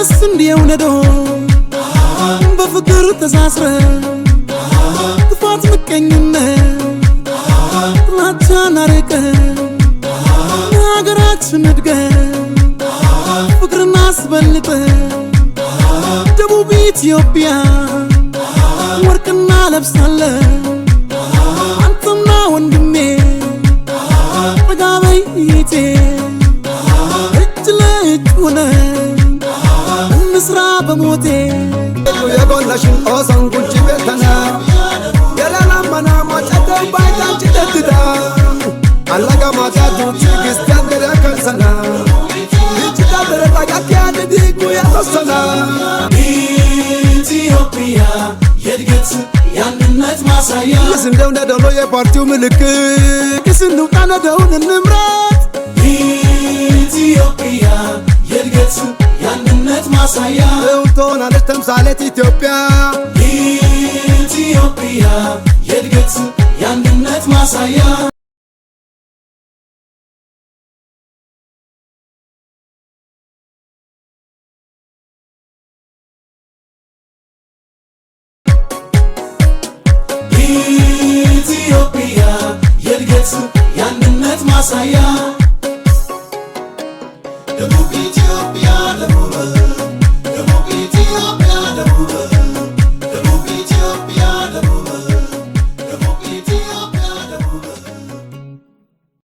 እንዲው ነዶ በፍቅር ተሳስረን ጥፋት ምቀኝነት ጥላቻን አርቀን ሀገራችን እድገት ፍቅርን አስበልጠን ደቡብ ኢትዮጵያ ወርቅና ለብሳለን አንተና ወንድሜ ጠጋበይ ይቴ እጅ ለእጅ ሆነን እንስራ በሞቴ የጎላሽን ኦሰን ጉንጭ ቤተና የለላመና ማጨተው ባይታንጭ ደድዳ አላጋ ማታቱ ትግስት ያንገረ ከልሰና ይችታ ተረጣቃኪ ያድዲጉ ያተሰና ኢትዮጵያ የድገት ያንነት ማሳያ ስንደው ነደሎ የፓርቲው ምልክት ስንውጣ ነደውን እንምራት ኢትዮጵያ የድገት ያንነት ማሳያ ትሆናለች ተምሳሌት ኢትዮጵያ ኢትዮጵያ የድገት ያንነት ማሳያ ኢትዮጵያ የድገት ያንነት ማሳያ